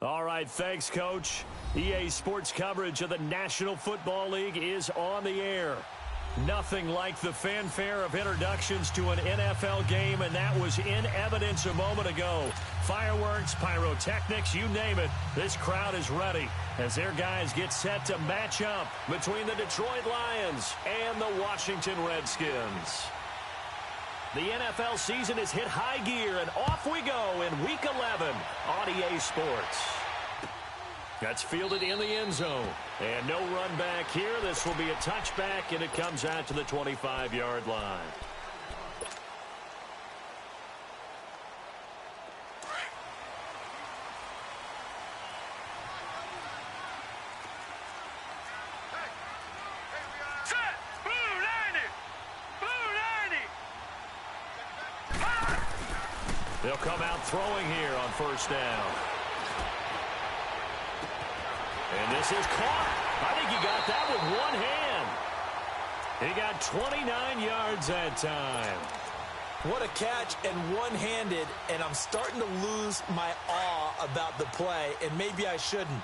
All right, thanks, Coach. EA Sports coverage of the National Football League is on the air. Nothing like the fanfare of introductions to an NFL game, and that was in evidence a moment ago. Fireworks, pyrotechnics, you name it. This crowd is ready as their guys get set to match up between the Detroit Lions and the Washington Redskins. The NFL season has hit high gear, and off we go in Week 11 on EA Sports. That's fielded in the end zone. And no run back here. This will be a touchback, and it comes out to the 25-yard line. They'll come out throwing here on first down. And this is caught. I think he got that with one hand. He got 29 yards that time. What a catch, and one-handed, and I'm starting to lose my awe about the play, and maybe I shouldn't.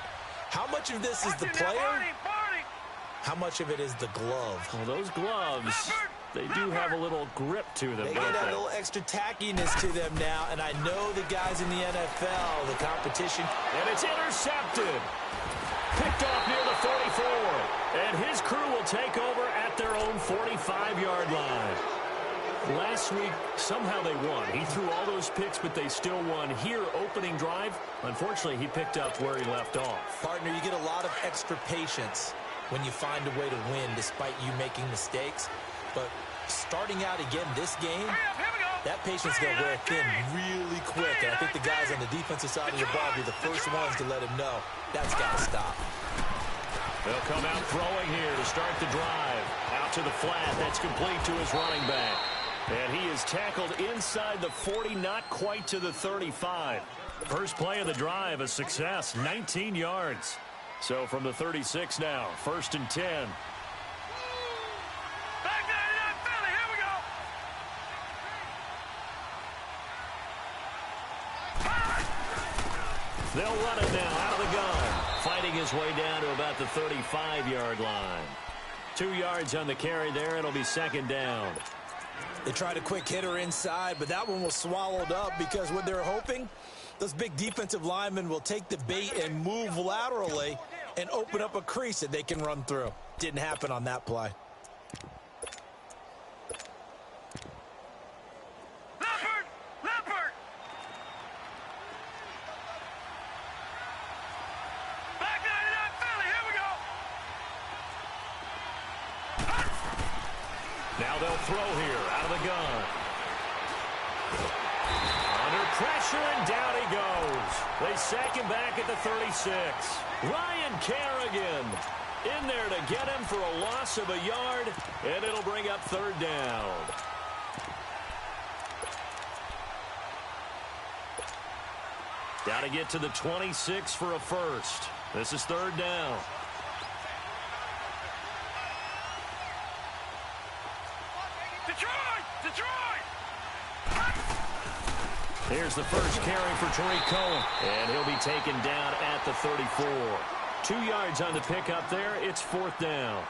How much of this is the player? How much of it is the glove? Well, those gloves, they do have a little grip to them. They get a little extra tackiness to them now, and I know the guys in the NFL, the competition. And it's intercepted. Picked off near the 44. And his crew will take over at their own 45-yard line. Last week, somehow they won. He threw all those picks, but they still won. Here, opening drive, unfortunately, he picked up where he left off. Partner, you get a lot of extra patience when you find a way to win despite you making mistakes. But starting out again this game, that patience is going to wear thin really quick. And I think the guys on the defensive side of the ball will be the first ones to let him know that's got to stop. They'll come out throwing here to start the drive. Out to the flat. That's complete to his running back. And he is tackled inside the 40, not quite to the 35. First play of the drive, a success, 19 yards. So from the 36 now, 1st and 10. They'll run it now out of the gun. Fighting his way down to about the 35-yard line. 2 yards on the carry there. It'll be 2nd down. They tried a quick hitter inside, but that one was swallowed up because what they're hoping, those big defensive linemen will take the bait and move laterally and open up a crease that they can run through. Didn't happen on that play. Now they'll throw here out of the gun. Under pressure, and down he goes. They sack him back at the 36. Ryan Kerrigan in there to get him for a loss of a yard, and it'll bring up 3rd down. Got to get to the 26 for a first. This is 3rd down. Here's the first carry for Tariq Cohen, and he'll be taken down at the 34. 2 yards on the pickup there. It's 4th down.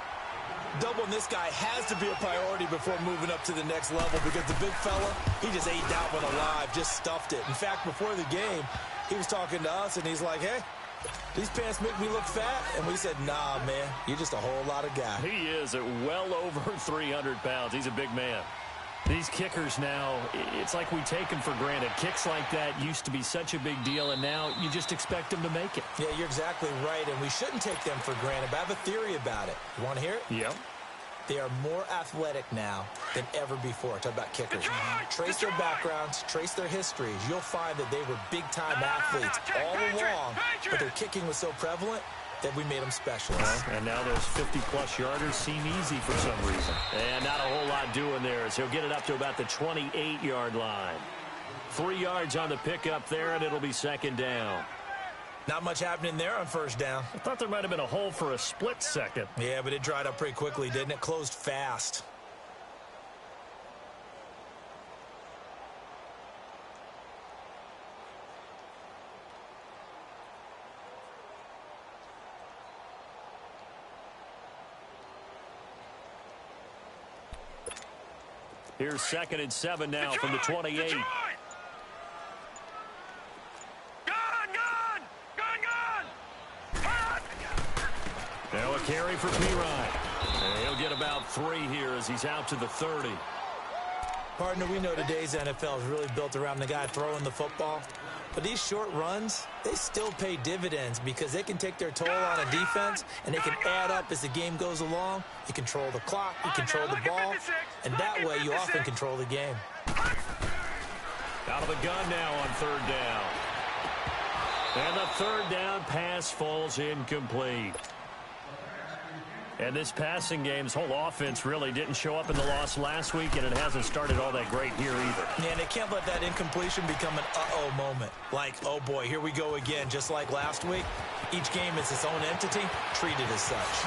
Doubling this guy has to be a priority before moving up to the next level because the big fella, he just ate that one alive, just stuffed it. In fact, before the game, he was talking to us, and he's like, hey, these pants make me look fat. And we said, nah, man, you're just a whole lot of guy. He is at well over 300 pounds. He's a big man. These kickers now, it's like we take them for granted. Kicks like that used to be such a big deal, and now you just expect them to make it. Yeah, you're exactly right, and we shouldn't take them for granted. But I have a theory about it. You want to hear it? Yep. They are more athletic now than ever before. Talk about kickers. Trace their backgrounds, trace their histories. You'll find that they were big-time athletes all along, but their kicking was so prevalent that we made them specialists. And now those 50-plus yarders seem easy for some reason. And not a whole lot doing there as he'll get it up to about the 28-yard line. 3 yards on the pickup there, and it'll be 2nd down. Not much happening there on 1st down. I thought there might have been a hole for a split second. Yeah, but it dried up pretty quickly, didn't it? Closed fast. Here's 2nd and 7 now from the 28. Now a carry for P. And he'll get about 3 here as he's out to the 30. Partner, we know today's NFL is really built around the guy throwing the football. But these short runs, they still pay dividends because they can take their toll on a defense and they can add up as the game goes along. You control the clock, you control the ball, and that way you often control the game. Out of the gun now on 3rd down. And the 3rd down pass falls incomplete. And this passing game's whole offense really didn't show up in the loss last week, and it hasn't started all that great here either. Yeah, and they can't let that incompletion become an uh-oh moment. Like, oh boy, here we go again, just like last week. Each game is its own entity, treated as such.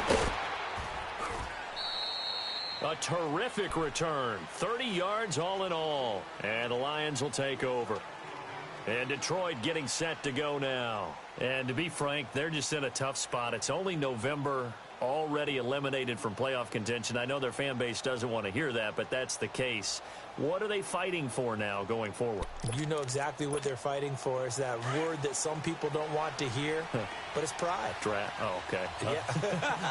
A terrific return, 30 yards all in all. And the Lions will take over. And Detroit getting set to go now. And to be frank, they're just in a tough spot. It's only November, already eliminated from playoff contention. I know their fan base doesn't want to hear that, but that's the case. What are they fighting for now going forward? You know exactly what they're fighting for. Is that word that some people don't want to hear, but it's pride. Draft. Oh, okay. Yeah.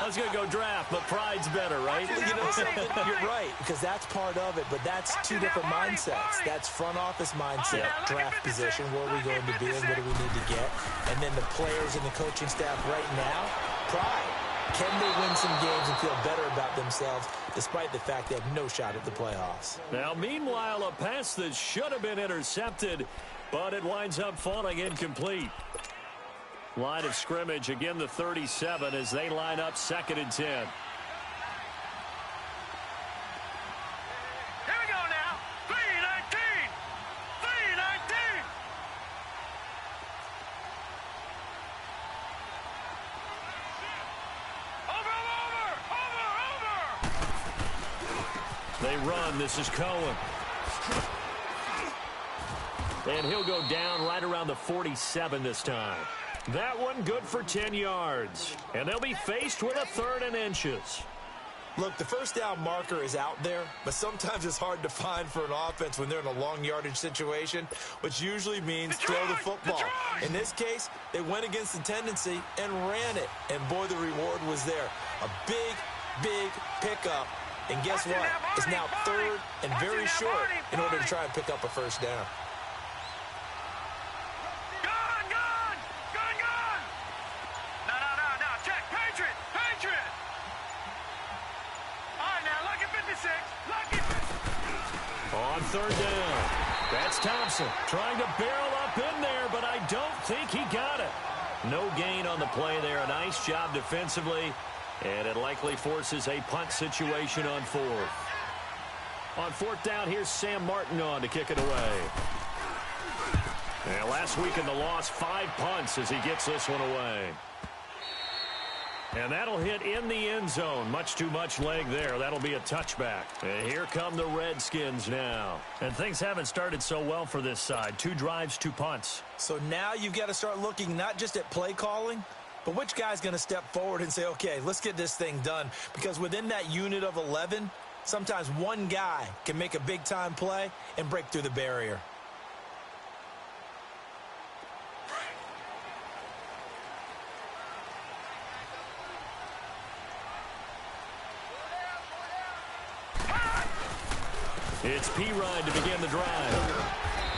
I was going to go draft, but pride's better, right? You know something? You're right, because that's part of it, but that's two different mindsets. That's front office mindset, draft position, where are we going to be and what do we need to get? And then the players and the coaching staff right now, pride. Can they win some games and feel better about themselves despite the fact they have no shot at the playoffs? Now, meanwhile, a pass that should have been intercepted, but it winds up falling incomplete. Line of scrimmage, again, the 37 as they line up 2nd and 10. Here we go now. 3-19. 3-19. They run. This is Cohen. And he'll go down right around the 47 this time. That one good for 10 yards. And they'll be faced with a 3rd and inches. Look, the first down marker is out there, but sometimes it's hard to find for an offense when they're in a long yardage situation, which usually means throw the football. In this case, they went against the tendency and ran it. And boy, the reward was there. A big, big pickup. And guess what? It's now 3rd and very short in order to try and pick up a first down. No. Check. Patriot. All right, now, look at 56. On 3rd down. That's Thompson trying to barrel up in there, but I don't think he got it. No gain on the play there. A nice job defensively. And it likely forces a punt situation on 4th. On 4th down, here's Sam Martin on to kick it away. And last week in the loss, 5 punts as he gets this one away. And that'll hit in the end zone. Much too much leg there. That'll be a touchback. And here come the Redskins now. And things haven't started so well for this side. 2 drives, 2 punts. So now you've got to start looking not just at play calling, but which guy's going to step forward and say, okay, let's get this thing done? Because within that unit of 11, sometimes one guy can make a big-time play and break through the barrier. It's P-Ride to begin the drive.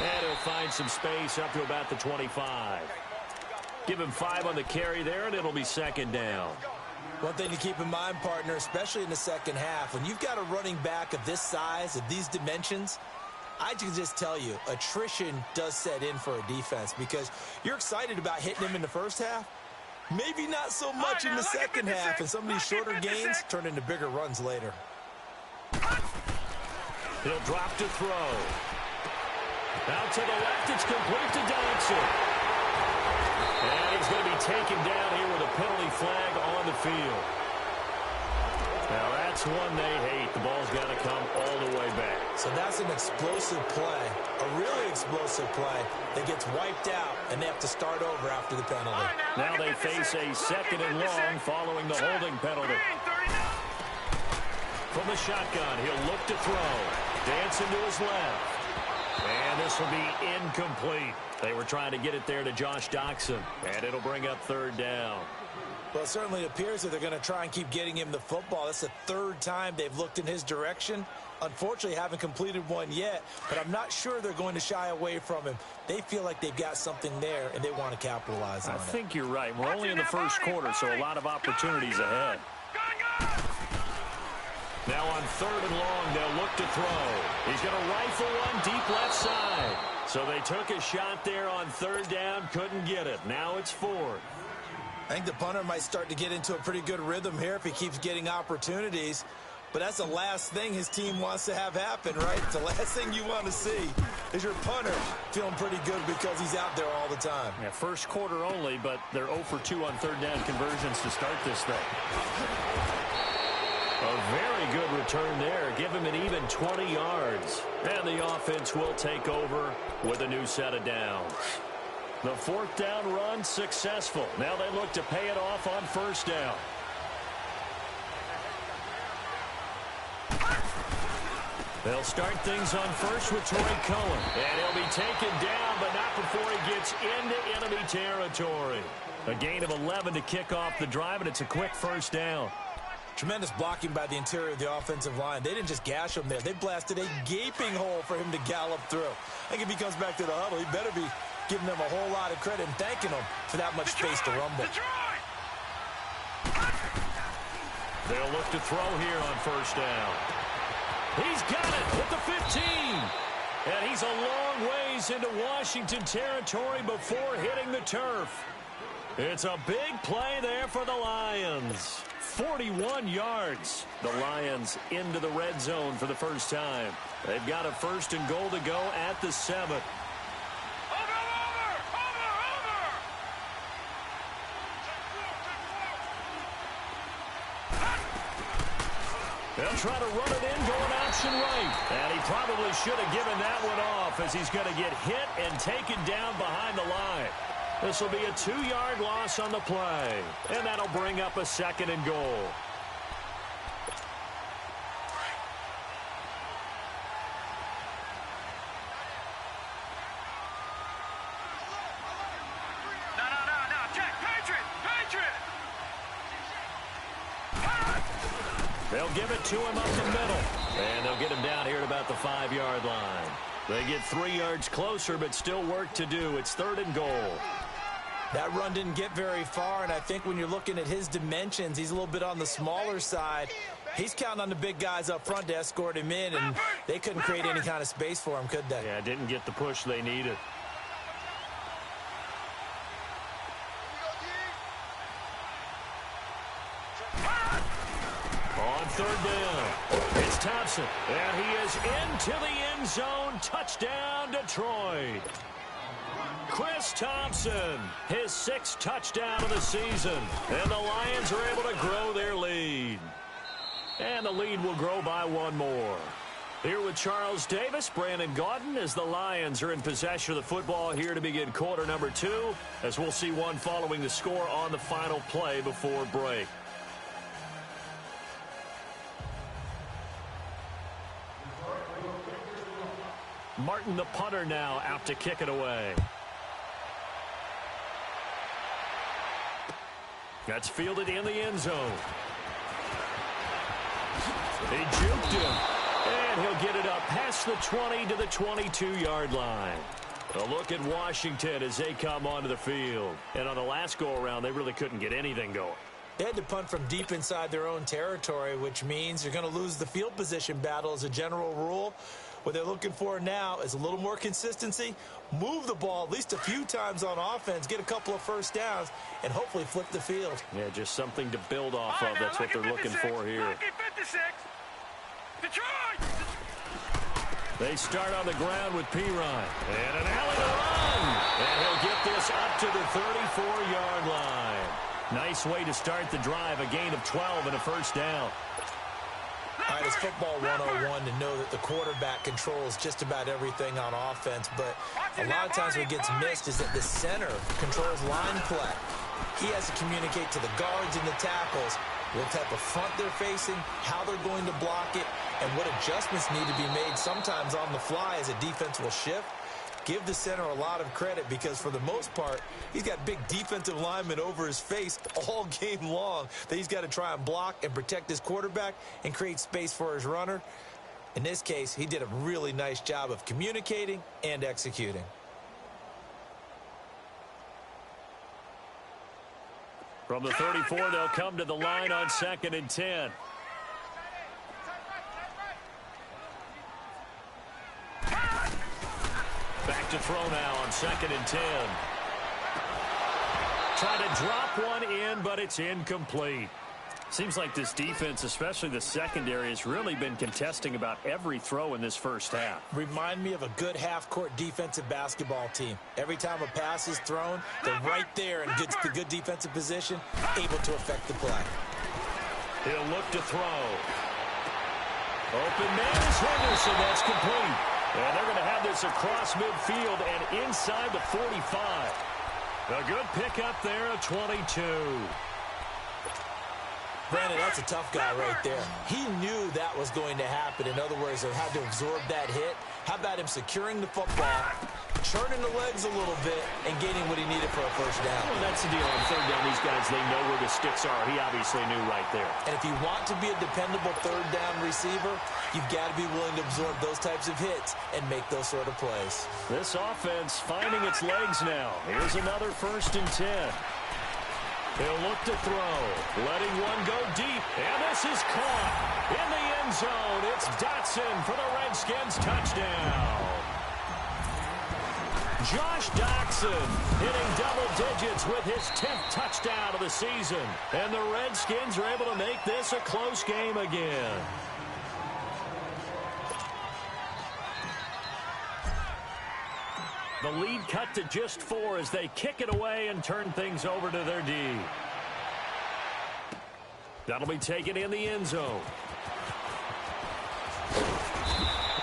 And he'll find some space up to about the 25. Give him 5 on the carry there, and it'll be 2nd down. One thing to keep in mind, partner, especially in the second half, when you've got a running back of this size, of these dimensions, I can just tell you, attrition does set in for a defense because you're excited about hitting him in the first half. Maybe not so much in the second half, and some of these shorter gains turn into bigger runs later. He'll drop to throw. Out to the left, it's complete to Dodson. And he's going to be taken down here with a penalty flag on the field. Now that's one they hate. The ball's got to come all the way back. So that's an explosive play, a really explosive play that gets wiped out, and they have to start over after the penalty. Now they face a 2nd and long following the holding penalty. From the shotgun, he'll look to throw. Dancing to his left. And this will be incomplete. They were trying to get it there to Josh Doxson, and it'll bring up third down. Well, it certainly appears that they're going to try and keep getting him the football. That's the third time they've looked in his direction. Unfortunately, haven't completed one yet, but I'm not sure they're going to shy away from him. They feel like they've got something there, and they want to capitalize on it. I think you're right. We're only in the first quarter, so a lot of opportunities ahead. Now on third and long, they'll look to throw. He's going to rifle one deep left side. So they took a shot there on third down, couldn't get it. Now it's fourth. I think the punter might start to get into a pretty good rhythm here if he keeps getting opportunities. But that's the last thing his team wants to have happen, right? The last thing you want to see is your punter feeling pretty good because he's out there all the time. Yeah, first quarter only, but they're 0 for 2 on third down conversions to start this thing. A very good return there. Give him an even 20 yards. And the offense will take over with a new set of downs. The fourth down run successful. Now they look to pay it off on first down. They'll start things on first with Torrey Cohen. And he'll be taken down, but not before he gets into enemy territory. A gain of 11 to kick off the drive, and it's a quick first down. Tremendous blocking by the interior of the offensive line. They didn't just gash him there. They blasted a gaping hole for him to gallop through. I think if he comes back to the huddle, he better be giving them a whole lot of credit and thanking them for that much space to rumble. They'll look to throw here on first down. He's got it at the 15. And he's a long ways into Washington territory before hitting the turf. It's a big play there for the Lions. 41 yards. The Lions into the red zone for the first time. They've got a first and goal to go at the 7. They'll try to run it in, going option right. And he probably should have given that one off as he's going to get hit and taken down behind the line. This will be a 2-yard loss on the play. And that'll bring up a second and goal. No. Check. Patriot. They'll give it to him up the middle. And they'll get him down here at about the 5-yard line. They get 3 yards closer, but still work to do. It's third and goal. That run didn't get very far, and I think when you're looking at his dimensions, he's a little bit on the smaller side. He's counting on the big guys up front to escort him in, and they couldn't create any kind of space for him, could they? Yeah, didn't get the push they needed. On third down, it's Thompson, and he is into the end zone. Touchdown, Detroit. Chris Thompson, his 6th touchdown of the season. And the Lions are able to grow their lead. And the lead will grow by 1 more. Here with Charles Davis, Brandon Gaudin, as the Lions are in possession of the football here to begin quarter number 2, as we'll see one following the score on the final play before break. Martin, the punter, now out to kick it away. That's fielded in the end zone. He juked him. And he'll get it up past the 20 to the 22-yard line. A look at Washington as they come onto the field. And on the last go-around, they really couldn't get anything going. They had to punt from deep inside their own territory, which means you're going to lose the field position battle as a general rule. What they're looking for now is a little more consistency, move the ball at least a few times on offense, get a couple of first downs, and hopefully flip the field. Yeah, just something to build off of. That's what they're looking for here. Detroit! They start on the ground with Pirine. And an alley to run. And he'll get this up to the 34-yard line. Nice way to start the drive. A gain of 12 and a first down. All right, it's football 101 to know that the quarterback controls just about everything on offense, but a lot of times what gets missed is that the center controls line play. He has to communicate to the guards and the tackles what type of front they're facing, how they're going to block it, and what adjustments need to be made sometimes on the fly as a defense will shift. Give the center a lot of credit because for the most part, he's got big defensive linemen over his face all game long that he's got to try and block and protect his quarterback and create space for his runner. In this case, he did a really nice job of communicating and executing. From the 34, they'll come to the line on 2nd and 10. Back to throw now on 2nd and 10. Try to drop one in, but it's incomplete. Seems like this defense, especially the secondary, has really been contesting about every throw in this first half. Remind me of a good half-court defensive basketball team. Every time a pass is thrown, they're right there in the good defensive position, able to affect the play. He'll look to throw. Open man is Henderson. That's complete. And they're going to have this across midfield and inside the 45. A good pickup there at 22. Brandon, that's a tough guy right there. He knew that was going to happen. In other words, he had to absorb that hit. How about him securing the football, churning the legs a little bit, and getting what he needed for a first down? Well, that's the deal. On third down, these guys, they know where the sticks are. He obviously knew right there. And if you want to be a dependable third down receiver, you've got to be willing to absorb those types of hits and make those sort of plays. This offense finding its legs now. Here's another 1st and 10. He'll look to throw, letting one go deep, and this is caught in the end zone. It's Dotson for the Redskins touchdown. Josh Dotson hitting double digits with his 10th touchdown of the season, and the Redskins are able to make this a close game again. The lead cut to just 4 as they kick it away and turn things over to their D. That'll be taken in the end zone.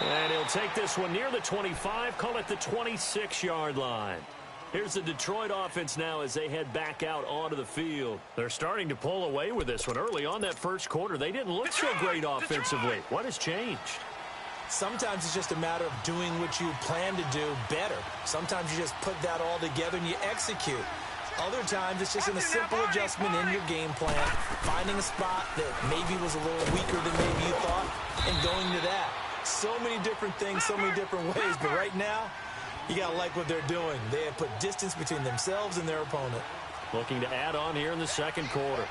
And he'll take this one near the 25, call it the 26-yard line. Here's the Detroit offense now as they head back out onto the field. They're starting to pull away with this one. Early on that first quarter, they didn't look so great offensively. What has changed? Sometimes it's just a matter of doing what you plan to do better. Sometimes you just put that all together and you execute. Other times it's just in a simple adjustment in your game plan, finding a spot that maybe was a little weaker than maybe you thought, and going to that. So many different things, so many different ways, but right now, you got to like what they're doing. They have put distance between themselves and their opponent. Looking to add on here in the second quarter.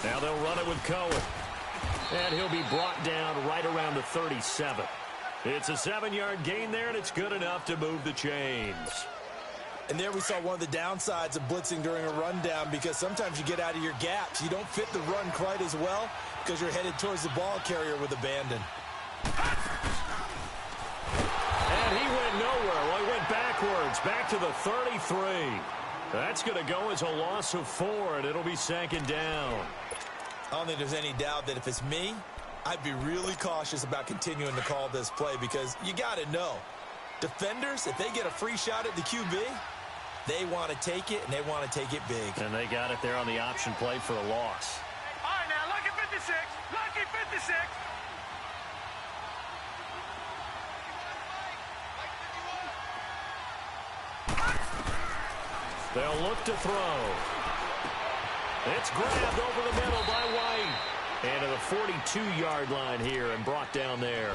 Now they'll run it with Cohen. And he'll be brought down right around the 37. It's a 7-yard gain there, and it's good enough to move the chains. And there we saw one of the downsides of blitzing during a rundown, because sometimes you get out of your gaps. You don't fit the run quite as well because you're headed towards the ball carrier with abandon. And he went nowhere. Well, he went backwards, back to the 33. That's going to go as a loss of 4, and it'll be 2nd down. I don't think there's any doubt that if it's me, I'd be really cautious about continuing to call this play, because you got to know, defenders, if they get a free shot at the QB, they want to take it, and they want to take it big. And they got it there on the option play for a loss. All right, now, lucky 56. Lucky 56. They'll look to throw. It's grabbed over the middle by White. And to the 42-yard line here and brought down there.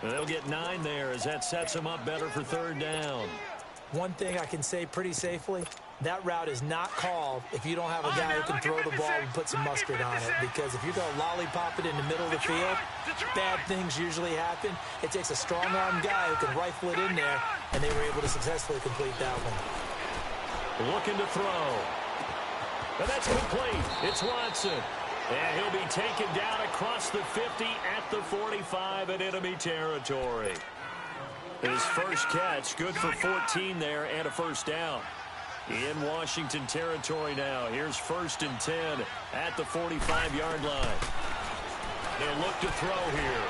And they'll get 9 there as that sets them up better for 3rd down. One thing I can say pretty safely, that route is not called if you don't have a guy who can throw the ball and put some mustard on it. Because if you're going to lollipop it in the middle of the field, bad things usually happen. It takes a strong-arm guy who can rifle it in there, and they were able to successfully complete that one. Looking to throw. And that's complete. It's Watson. And he'll be taken down across the 50 at the 45 in enemy territory. His first catch, good for 14 there and a first down. In Washington territory now. Here's 1st and 10 at the 45-yard line. They'll look to throw here.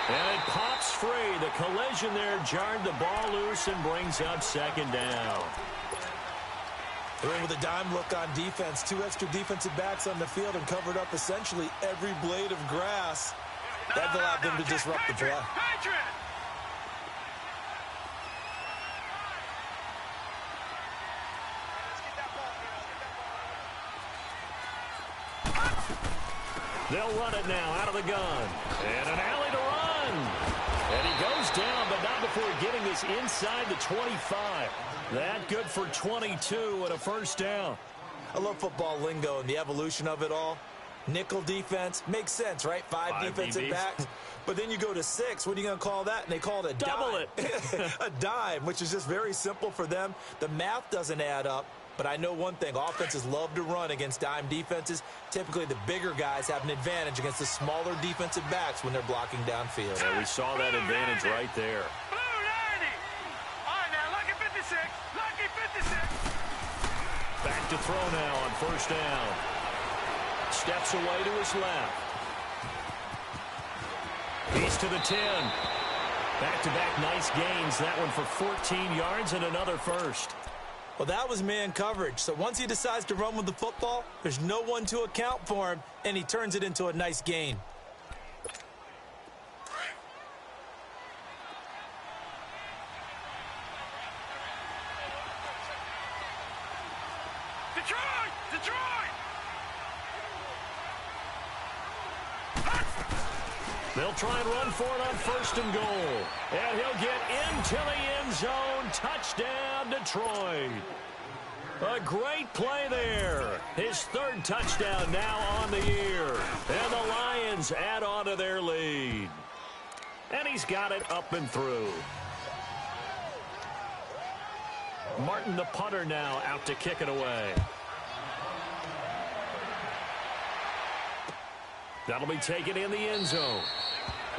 And it pops free. The collision there jarred the ball loose and brings up second down. They're in with a dime look on defense. 2 extra defensive backs on the field and covered up essentially every blade of grass. That allowed them to disrupt the play. They'll run it now out of the gun. And an alley to run. And he goes down, but not before getting this inside the 25. That good for 22 and a first down. I love football lingo and the evolution of it all. Nickel defense makes sense, right? 5 defensive DBs. backs. But then you go to 6. What are you going to call that? And they call it a Double dime. it. A dime, which is just very simple for them. The math doesn't add up. But I know one thing, offenses love to run against dime defenses. Typically, the bigger guys have an advantage against the smaller defensive backs when they're blocking downfield. Yeah, we saw that advantage right there. Blue 90. All right, now, lucky 56. Lucky 56. Back to throw now on first down. Steps away to his left. He's to the 10. Back-to-back nice gains. That one for 14 yards and another first. Well, that was man coverage. So once he decides to run with the football, there's no one to account for him, and he turns it into a nice gain. Detroit! Detroit! They'll try and run for it on first and goal. And he'll get into the end zone. Touchdown, Detroit. A great play there. His 3rd touchdown now on the year. And the Lions add on to their lead. And he's got it up and through. Martin, the punter, now out to kick it away. That'll be taken in the end zone.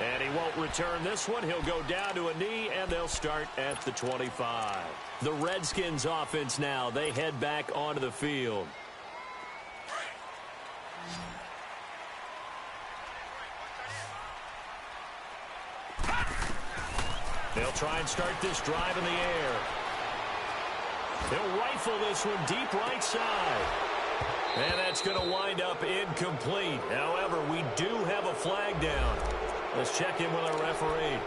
And he won't return this one. He'll go down to a knee, and they'll start at the 25. The Redskins offense now. They head back onto the field. They'll try and start this drive in the air. They'll rifle this one deep right side. And that's going to wind up incomplete. However, we do have a flag down. Let's check in with our referee.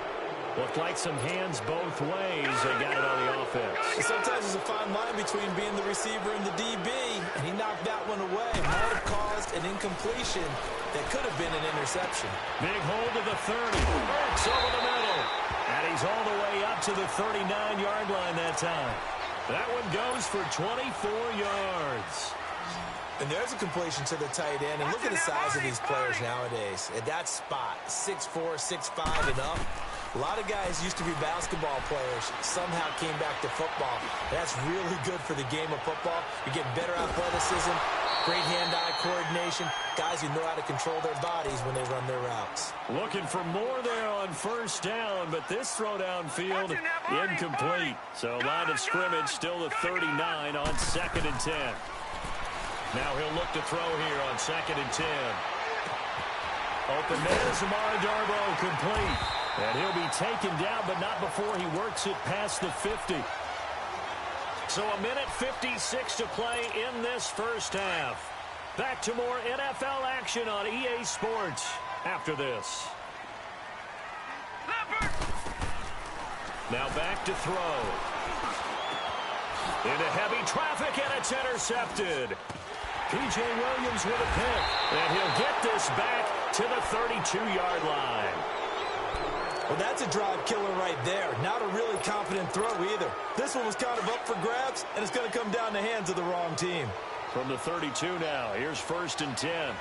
Looked like some hands both ways. They got it on the offense. Sometimes there's a fine line between being the receiver and the DB, and he knocked that one away. Might have caused an incompletion that could have been an interception. Big hold to the 30. Burks over the middle. And he's all the way up to the 39-yard line that time. That one goes for 24 yards. And there's a completion to the tight end. And look at the size of these players nowadays. At that spot, 6'4", 6'5", and up. A lot of guys used to be basketball players, somehow came back to football. That's really good for the game of football. You get better athleticism, great hand-eye coordination, guys who know how to control their bodies when they run their routes. Looking for more there on first down, but this throw downfield incomplete. So line of scrimmage still the 39 on 2nd and 10. Now he'll look to throw here on 2nd and 10. Open man, Amari Darbo complete. And he'll be taken down, but not before he works it past the 50. So a minute 56 to play in this first half. Back to more NFL action on EA Sports after this. Now back to throw. Into heavy traffic, and it's intercepted. P.J. Williams with a pick. And he'll get this back to the 32-yard line. Well, that's a drive killer right there. Not a really confident throw either. This one was kind of up for grabs, and it's going to come down in the hands of the wrong team. From the 32 now, here's 1st and 10.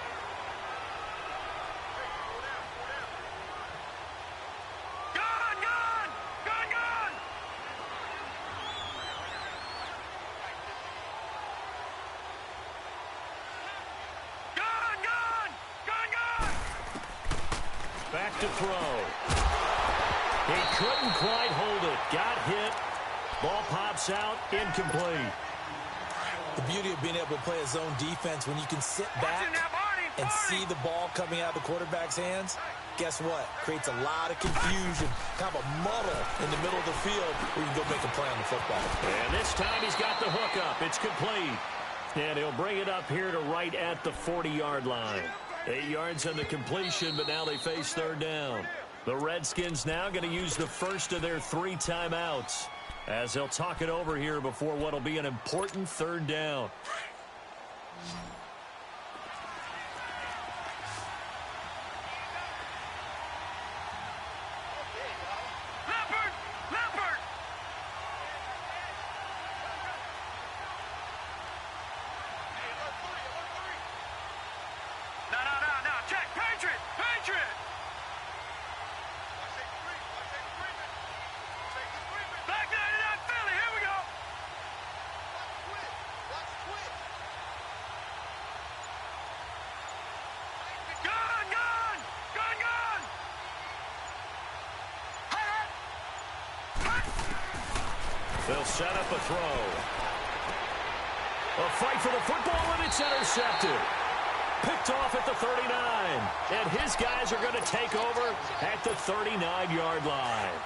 Back to throw. He couldn't quite hold it. Got hit. Ball pops out. Incomplete. The beauty of being able to play a zone defense when you can sit back and see the ball coming out of the quarterback's hands, guess what? Creates a lot of confusion, kind of a muddle in the middle of the field where you can go make a play on the football. And this time he's got the hook up. It's complete. And he'll bring it up here to right at the 40-yard line. 8 yards on the completion, but now they face third down. The Redskins now going to use the first of their 3 timeouts as they'll talk it over here before what will be an important third down. They'll set up a throw. A fight for the football, and it's intercepted. Picked off at the 39. And his guys are going to take over at the 39-yard line.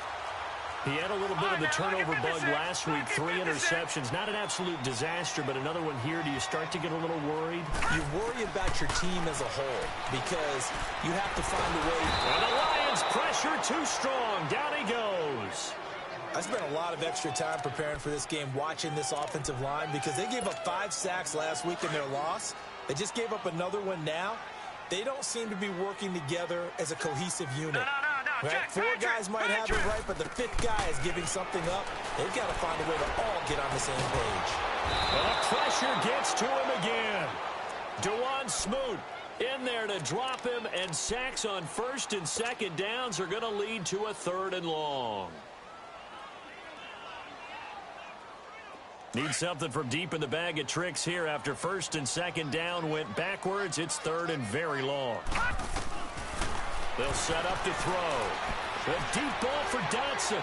He had a little bit of the turnover bug last week. 3 interceptions. Not an absolute disaster, but another one here. Do you start to get a little worried? You worry about your team as a whole because you have to find a way. And the Lions pressure too strong. Down he goes. I spent a lot of extra time preparing for this game watching this offensive line because they gave up 5 sacks last week in their loss. They just gave up another one now. They don't seem to be working together as a cohesive unit. No. Right? 4 guys might have it right, but the 5th guy is giving something up. They've got to find a way to all get on the same page. And the pressure gets to him again. DeJuan Smoot in there to drop him, and sacks on 1st and 2nd downs are going to lead to a 3rd and long. Need something from deep in the bag of tricks here after 1st and 2nd down went backwards. It's 3rd and very long. They'll set up to throw. A deep ball for Dotson.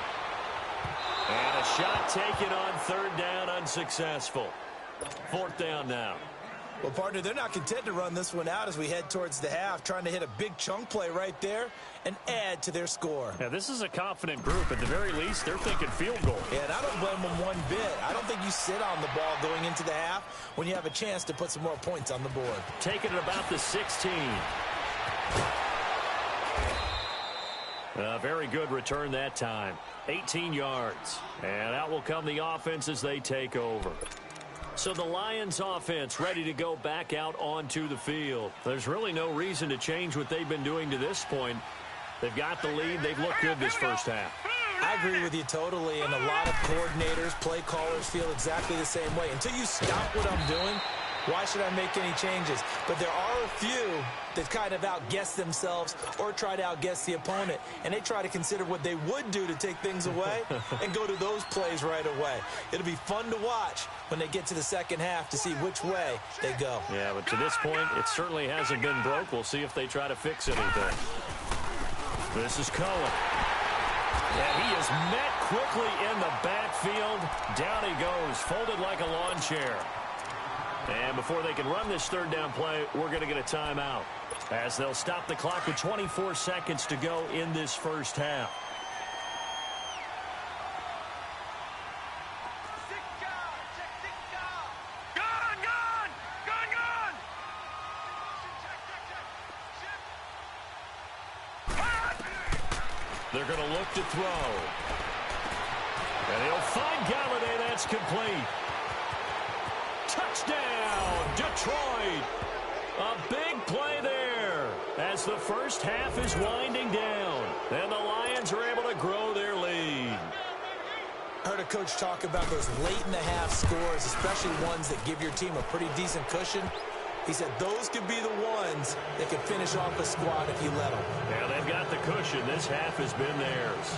And a shot taken on 3rd down, unsuccessful. 4th down now. Well, partner, they're not content to run this one out as we head towards the half, trying to hit a big chunk play right there and add to their score. Yeah, this is a confident group. At the very least, they're thinking field goal. Yeah, and I don't blame them one bit. I don't think you sit on the ball going into the half when you have a chance to put some more points on the board. Taking it about the 16. A very good return that time. 18 yards. And out will come the offense as they take over. So the Lions offense ready to go back out onto the field. There's really no reason to change what they've been doing to this point. They've got the lead. They've looked good this first half. I agree with you totally, and a lot of coordinators, play callers feel exactly the same way. Until you stop what I'm doing, why should I make any changes? But there are a few that kind of outguess themselves or try to outguess the opponent, and they try to consider what they would do to take things away and go to those plays right away. It'll be fun to watch when they get to the second half to see which way they go. Yeah, but to this point, it certainly hasn't been broke. We'll see if they try to fix anything. This is Cohen. And he is met quickly in the backfield. Down he goes, folded like a lawn chair. And before they can run this 3rd down play, we're going to get a timeout as they'll stop the clock with 24 seconds to go in this first half. They're going to look to throw. And he'll find Galladay. That's complete. Touchdown, Detroit. A big play there as the first half is winding down. And the Lions are able to grow their lead. I heard a coach talk about those late-in-the-half scores, especially ones that give your team a pretty decent cushion. He said those could be the ones that could finish off a squad if you let them. Yeah, they've got the cushion. This half has been theirs.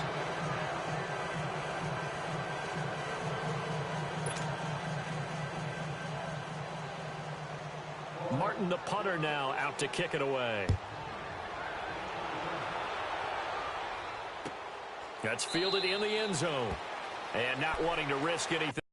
Martin, the punter, now out to kick it away. That's fielded in the end zone. And not wanting to risk anything.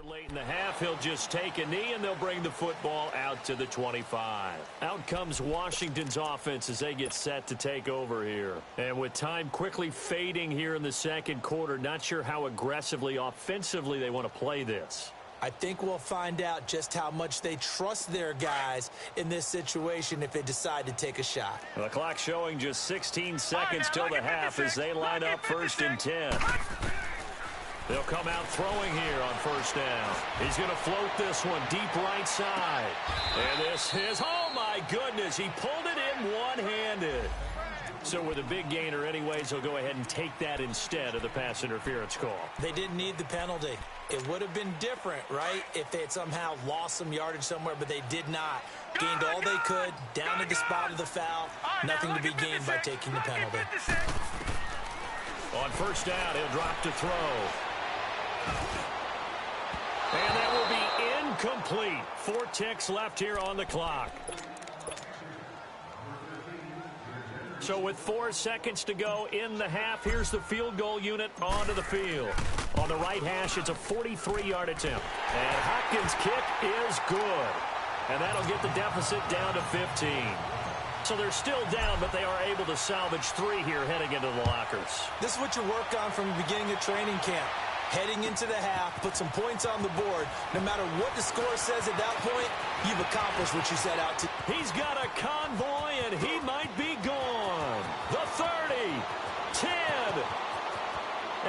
Late in the half, he'll just take a knee, and they'll bring the football out to the 25. Out comes Washington's offense as they get set to take over here. And with time quickly fading here in the second quarter, not sure how aggressively, offensively they want to play this. I think we'll find out just how much they trust their guys in this situation if they decide to take a shot. The clock showing just 16 seconds till the half as they line up 1st and 10. They'll come out throwing here on 1st down. He's going to float this one deep right side. And this is, oh my goodness, he pulled it in one-handed. So with a big gainer anyways, he'll go ahead and take that instead of the pass interference call. They didn't need the penalty. It would have been different, right, if they had somehow lost some yardage somewhere, but they did not. Gained all they could, down to the spot of the foul. Nothing to be gained by taking the penalty. On 1st down, he'll drop to throw. And that will be incomplete. 4 ticks left here on the clock. So with 4 seconds to go in the half, here's the field goal unit onto the field. On the right hash, it's a 43-yard attempt. And Hopkins' kick is good. And that'll get the deficit down to 15. So they're still down, but they are able to salvage 3 here heading into the lockers. This is what you work on from the beginning of training camp. Heading into the half, put some points on the board. No matter what the score says at that point, you've accomplished what you set out to. He's got a convoy, and he might be gone. The 30, 10,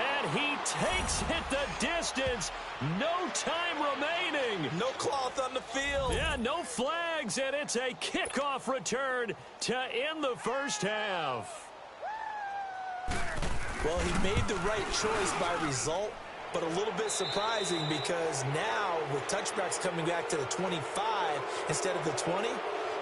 and he takes it the distance. No time remaining. No cloth on the field. Yeah, no flags, and it's a kickoff return to end the 1st half. Well, he made the right choice by result, but a little bit surprising because now with touchbacks coming back to the 25 instead of the 20,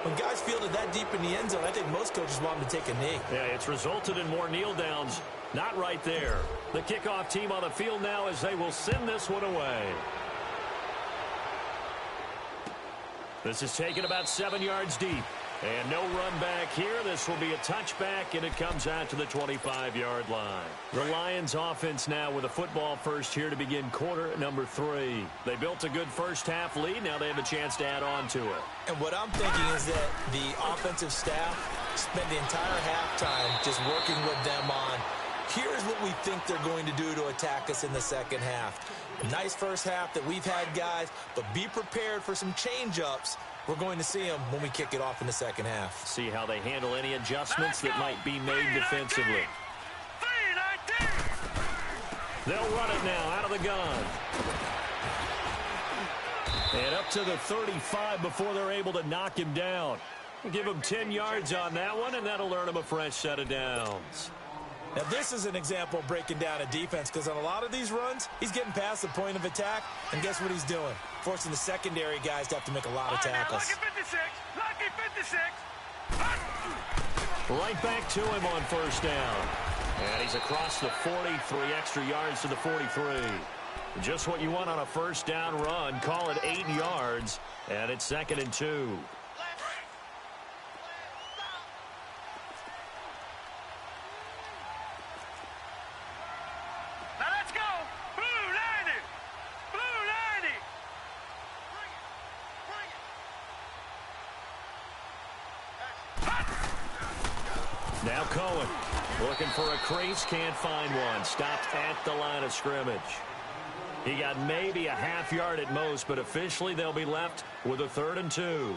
when guys fielded that deep in the end zone, I think most coaches want them to take a knee. Yeah, it's resulted in more kneel downs. Not right there. The kickoff team on the field now as they will send this one away. This is taken about 7 yards deep. And no run back here. This will be a touchback, and it comes out to the 25-yard line. The Lions offense now with a football first here to begin quarter number 3. They built a good first half lead. Now they have a chance to add on to it. And what I'm thinking is that the offensive staff spent the entire halftime just working with them on, here's what we think they're going to do to attack us in the second half. Nice first half that we've had, guys, but be prepared for some change-ups. We're going to see them when we kick it off in the second half. See how they handle any adjustments that might be made defensively. They'll run it now out of the gun. And up to the 35 before they're able to knock him down. Give him 10 yards on that one, and that'll earn him a fresh set of downs. Now, this is an example of breaking down a defense because on a lot of these runs, he's getting past the point of attack, and guess what he's doing? Forcing the secondary guys to have to make a lot of tackles. Lucky 56. Right back to him on 1st down. And he's across the 40, 3 extra yards to the 43. Just what you want on a 1st down run. Call it 8 yards, and it's 2nd and 2. Now Cohen looking for a crease, can't find one. Stopped at the line of scrimmage. He got maybe a half yard at most, but officially they'll be left with a 3rd and 2.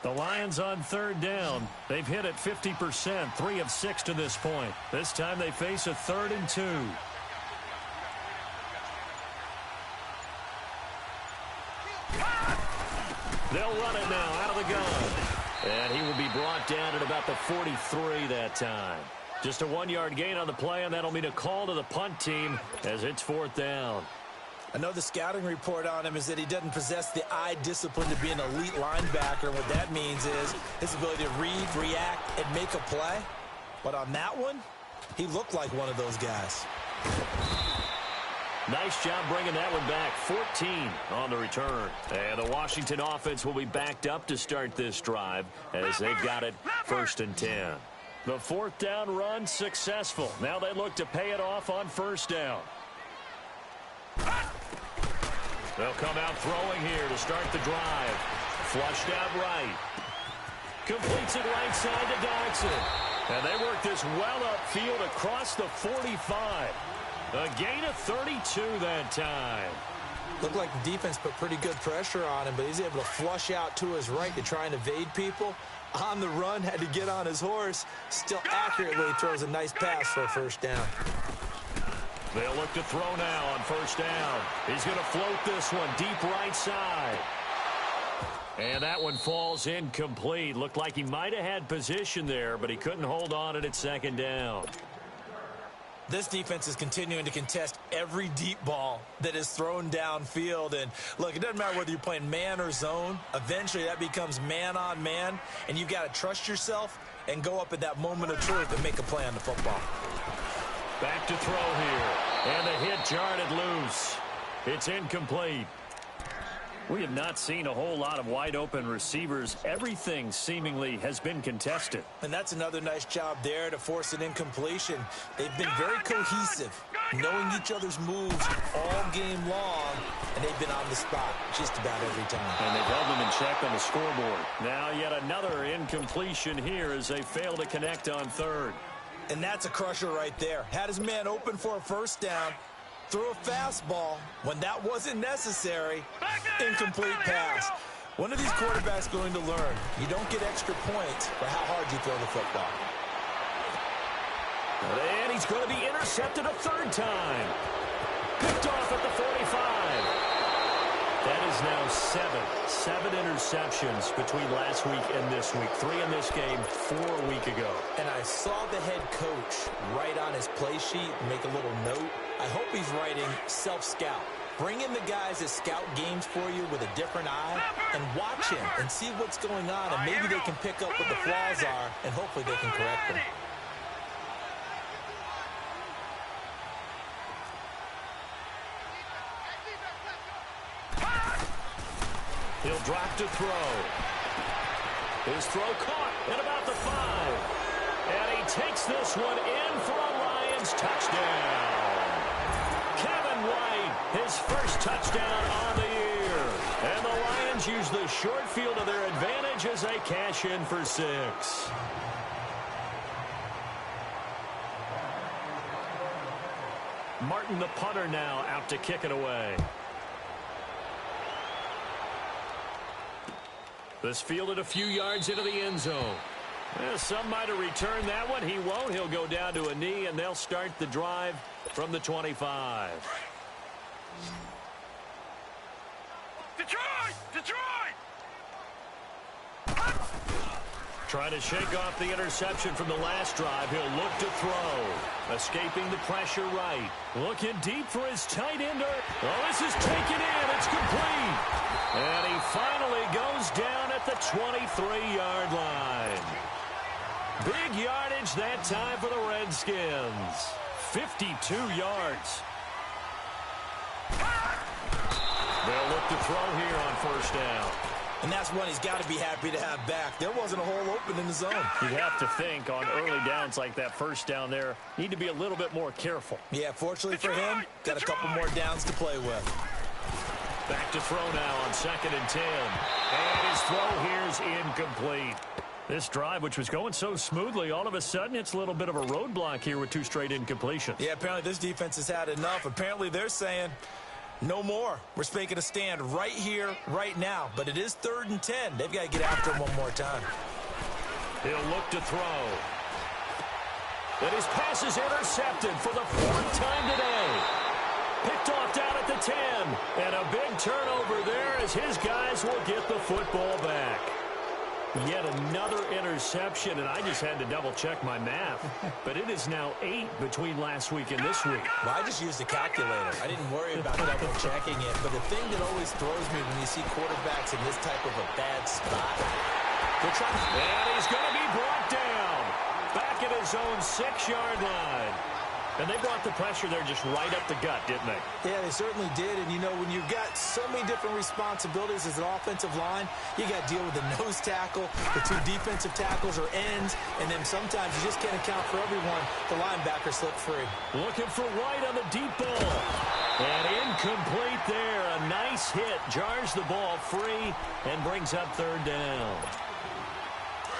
The Lions on 3rd down. They've hit it 50%, 3 of 6 to this point. This time they face a 3rd and 2. They'll run it now out of the gun. And he will be brought down at about the 43 that time. Just a 1-yard gain on the play, and that'll mean a call to the punt team as it's 4th down. I know the scouting report on him is that he doesn't possess the eye discipline to be an elite linebacker. What that means is his ability to read, react, and make a play. But on that one, he looked like one of those guys. Nice job bringing that one back. 14 on the return. And the Washington offense will be backed up to start this drive as they've got it 1st and 10. The 4th down run successful. Now they look to pay it off on 1st down. They'll come out throwing here to start the drive. Flushed out right. Completes it right side to Dodson. And they work this well upfield across the 45. A gain of 32 that time. Looked like the defense put pretty good pressure on him, but he's able to flush out to his right to try and evade people. On the run, had to get on his horse. Still accurately throws a nice pass for a 1st down. They'll look to throw now on 1st down. He's going to float this one deep right side. And that one falls incomplete. Looked like he might have had position there, but he couldn't hold on at 2nd down. This defense is continuing to contest every deep ball that is thrown downfield. And, look, it doesn't matter whether you're playing man or zone. Eventually, that becomes man-on-man, and you've got to trust yourself and go up at that moment of truth and make a play on the football. Back to throw here. And the hit jarred it loose. It's incomplete. We have not seen a whole lot of wide-open receivers. Everything seemingly has been contested. And that's another nice job there to force an incompletion. They've been very cohesive, knowing each other's moves all game long, and they've been on the spot just about every time. And they've held them in check on the scoreboard. Now yet another incompletion here as they fail to connect on 3rd. And that's a crusher right there. Had his man open for a 1st down. Threw a fastball when that wasn't necessary. Incomplete pass. One of these quarterbacks going to learn. You don't get extra points for how hard you throw the football. And he's going to be intercepted a 3rd time. Picked off at the 45. That is now 7 interceptions between last week and this week. 3 in this game, 4 a week ago. And I saw the head coach write on his play sheet, make a little note. I hope he's writing self-scout. Bring in the guys that scout games for you with a different eye and watch him and see what's going on, and maybe they can pick up what the flaws are, and hopefully they can correct them. He'll drop to throw. His throw caught at about the 5. And he takes this one in for a Lions touchdown. Kevin White, his 1st touchdown on the year. And the Lions use the short field to their advantage as they cash in for 6. Martin, the punter, now out to kick it away. This fielded a few yards into the end zone. Some might have returned that one. He won't. He'll go down to a knee, and they'll start the drive from the 25. Detroit! Trying to shake off the interception from the last drive. He'll look to throw. Escaping the pressure right. Looking deep for his tight end. Oh, this is taken in. It's complete. And he finally goes down at the 23-yard line. Big yardage that time for the Redskins. 52 yards. They'll look to throw here on 1st down. And that's one he's got to be happy to have back. There wasn't a hole open in the zone. You'd have to think on early downs like that 1st down there, need to be a little bit more careful. Yeah, fortunately for him, got a couple more downs to play with. Back to throw now on 2nd and 10. And his throw here's incomplete. This drive, which was going so smoothly, all of a sudden it's a little bit of a roadblock here with 2 straight incompletions. Yeah, apparently this defense has had enough. Apparently they're saying no more. We're making a stand right here, right now. But it is 3rd and 10. They've got to get after him one more time. He'll look to throw. And his pass is intercepted for the 4th time today. Picked off down at the 10. And a big turnover there as his guys will get the football back. Yet another interception, and I just had to double-check my math. But it is now 8 between last week and this week. Well, I just used a calculator. I didn't worry about double-checking it. But the thing that always throws me when you see quarterbacks in this type of a bad spot, they're trying to... And he's going to be brought down. Back at his own 6-yard line. And they brought the pressure there just right up the gut, didn't they? Yeah, they certainly did. And, you know, when you've got so many different responsibilities as an offensive line, you got to deal with the nose tackle, the two defensive tackles or ends, and then sometimes you just can't account for everyone. The linebacker slipped free. Looking for White on the deep ball. And incomplete there. A nice hit. Jars the ball free and brings up third down.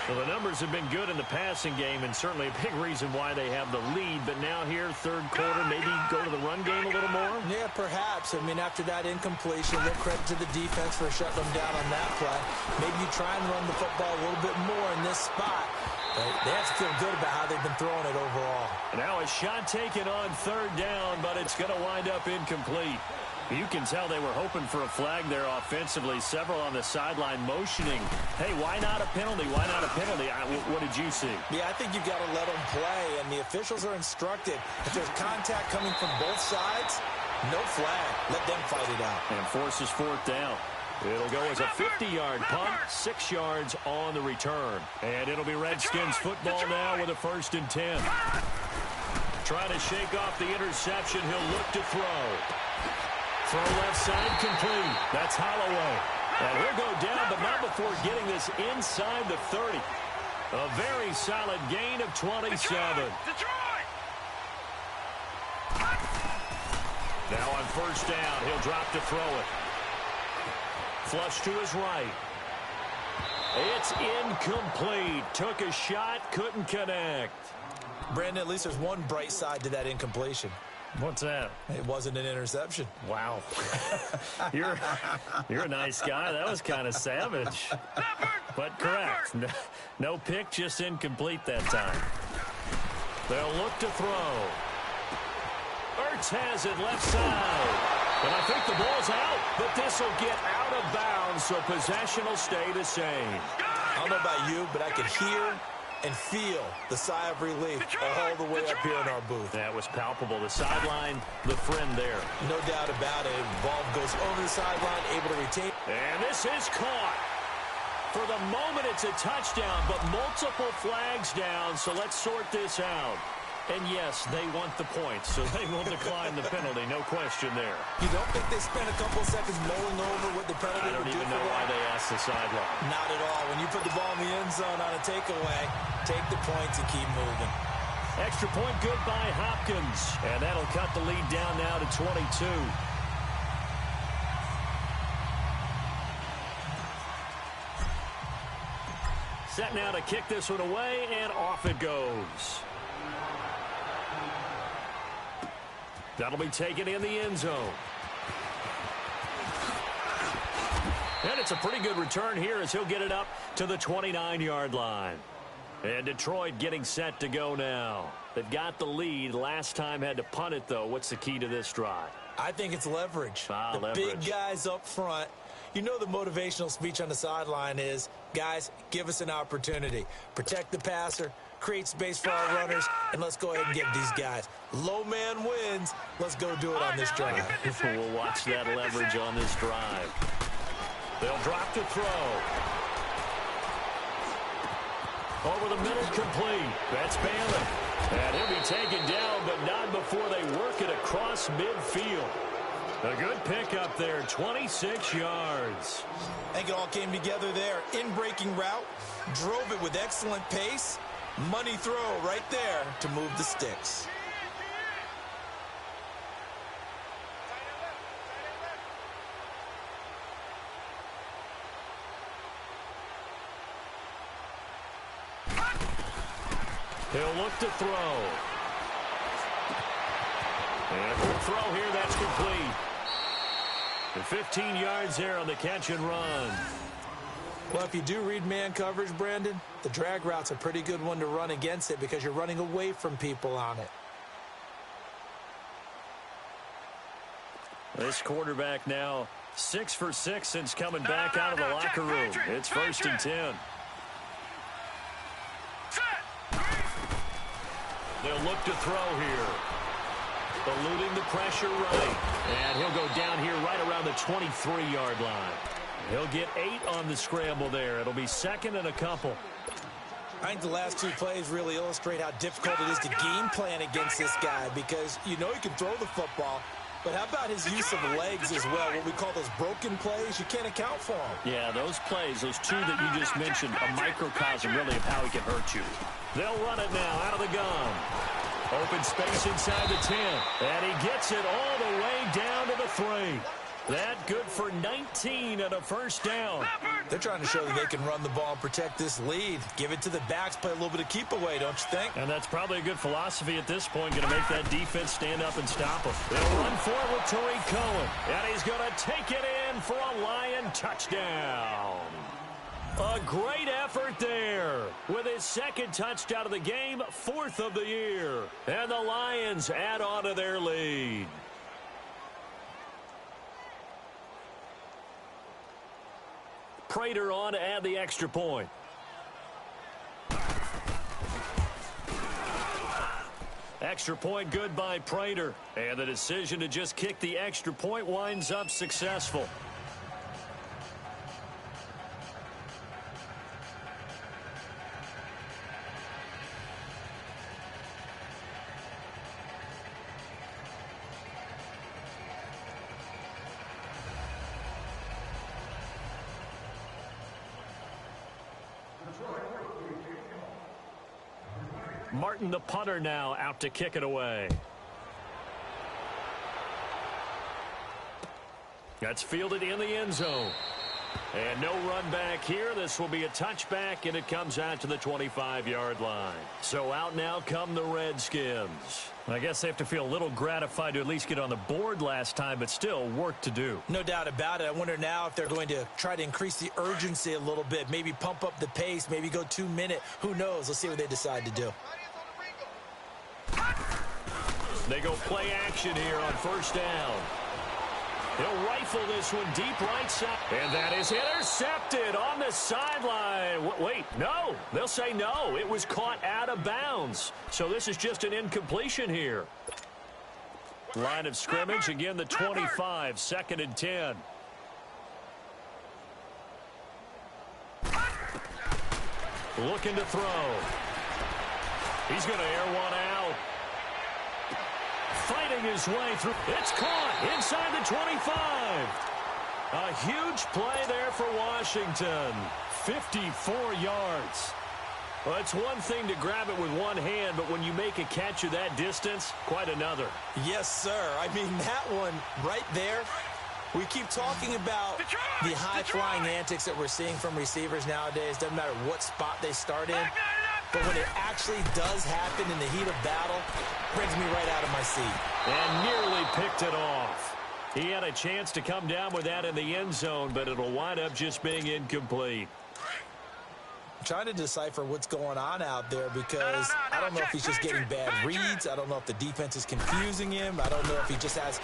Well, the numbers have been good in the passing game, and certainly a big reason why they have the lead. But now here, third quarter, maybe go to the run game a little more? Yeah, perhaps. I mean, after that incompletion, no credit to the defense for shutting them down on that play. Maybe you try and run the football a little bit more in this spot. But they have to feel good about how they've been throwing it overall. Now a shot taken on third down, but it's going to wind up incomplete. You can tell they were hoping for a flag there offensively. Several on the sideline motioning. Hey, why not a penalty? Why not a penalty? What did you see? Yeah, I think you've got to let them play, and the officials are instructed. If there's contact coming from both sides, no flag. Let them fight it out. And forces fourth down. It'll go as a 50-yard punt, 6 yards on the return. And it'll be Redskins football now with a 1st and 10. Trying to shake off the interception. He'll look to throw. Throw left side complete. That's Holloway. And he'll go down, but not before getting this inside the 30. A very solid gain of 27. Now on 1st down, he'll drop to throw it. Flush to his right. It's incomplete. Took a shot, couldn't connect. Brandon, at least there's one bright side to that incompletion. What's that? It wasn't an interception. Wow. You're a nice guy. That was kind of savage. But correct. No pick, just incomplete that time. They'll look to throw. Ertz has it left side. And I think the ball's out, but this will get out of bounds, so possession will stay the same. I don't know about you, but I could hear and feel the sigh of relief all the way up here in our booth. That was palpable. The sideline, the friend there. No doubt about it. Ball goes over the sideline, able to retain. And this is caught. For the moment, it's a touchdown, but multiple flags down, so let's sort this out. And yes, they want the points, so they will decline the penalty, no question there. You don't think they spent a couple seconds mulling over what the penalty would do? I don't even know why they asked the sideline. Not at all. When you put the ball in the end zone on a takeaway, take the points and keep moving. Extra point good by Hopkins, and that'll cut the lead down now to 22. Set now to kick this one away, and off it goes. That'll be taken in the end zone. And it's a pretty good return here as he'll get it up to the 29-yard line. And Detroit getting set to go now. They've got the lead. Last time had to punt it, though. What's the key to this drive? I think it's leverage. The leverage. Big guys up front. You know the motivational speech on the sideline is, guys, give us an opportunity. Protect the passer, create space for our runners, and let's go ahead and get these guys. Low man wins. Let's go do it on this drive. We'll watch that leverage on this drive. They'll drop to throw. Over the middle, complete. That's Bailey. And he'll be taken down, but not before they work it across midfield. A good pickup there, 26 yards. I think it all came together there. In-breaking route, drove it with excellent pace. Money throw right there to move the sticks. He'll look to throw. And for a throw here, that's complete. And 15 yards there on the catch and run. Well, if you do read man coverage, Brandon, the drag route's a pretty good one to run against it because you're running away from people on it. This quarterback now 6 for 6 since coming back out of the locker room. It's 1st and 10. They'll look to throw here. Eluding the pressure right. And he'll go down here right around the 23-yard line. He'll get 8 on the scramble there. It'll be 2nd and a couple. I think the last two plays really illustrate how difficult it is to game plan against this guy because you know he can throw the football, but how about his use of legs as well? What we call those broken plays, you can't account for them. Yeah, those plays, those two that you just mentioned, a microcosm really of how he can hurt you. They'll run it now out of the gun. Open space inside the 10, and he gets it all the way down to the 3. That good for 19 and a first down. They're trying to show that they can run the ball and protect this lead. Give it to the backs, play a little bit of keep away, don't you think? And that's probably a good philosophy at this point, going to make that defense stand up and stop him. They'll run for it with Tariq Cohen, and he's going to take it in for a Lion touchdown. A great effort there with his second touchdown of the game, 4th of the year. And the Lions add on to their lead. Prater on to add the extra point. Extra point good by Prater. And the decision to just kick the extra point winds up successful. Martin, the punter, now out to kick it away. That's fielded in the end zone. And no run back here. This will be a touchback, and it comes out to the 25-yard line. So out now come the Redskins. I guess they have to feel a little gratified to at least get on the board last time, but still work to do. No doubt about it. I wonder now if they're going to try to increase the urgency a little bit, maybe pump up the pace, maybe go 2-minute. Who knows? Let's see what they decide to do. They go play action here on first down. He'll rifle this one deep right side. And that is intercepted on the sideline. Wait, no. They'll say no. It was caught out of bounds. So this is just an incompletion here. Line of scrimmage, again, the 25, 2nd and 10. Looking to throw. He's going to air one out. Fighting his way through. It's caught inside the 25. A huge play there for Washington. 54 yards. Well, it's one thing to grab it with one hand, but when you make a catch of that distance, quite another. Yes, sir. I mean, that one right there, we keep talking about the high-flying antics that we're seeing from receivers nowadays. Doesn't matter what spot they start in. But when it actually does happen in the heat of battle, brings me right out of my seat. And nearly picked it off. He had a chance to come down with that in the end zone, but it'll wind up just being incomplete. I'm trying to decipher what's going on out there because I don't know if he's just getting bad reads. I don't know if the defense is confusing him. I don't know if he just has,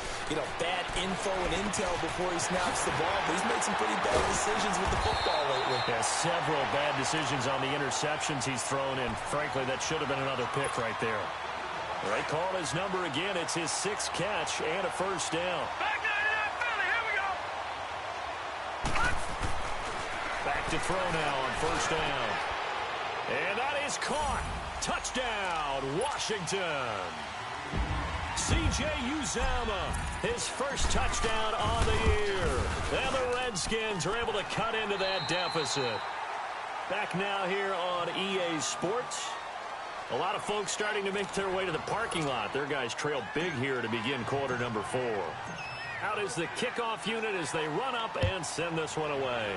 bad info and intel before he snaps the ball. But he's made some pretty bad decisions with the football lately. Yeah, several bad decisions on the interceptions he's thrown in. Frankly, that should have been another pick right there. They call his number again. It's his 6th catch and a first down. Back to throw now on first down. And that is caught. Touchdown, Washington. C.J. Uzomah, his first touchdown on the year. And the Redskins are able to cut into that deficit. Back now here on EA Sports. A lot of folks starting to make their way to the parking lot. Their guys trail big here to begin quarter number 4. Out is the kickoff unit as they run up and send this one away.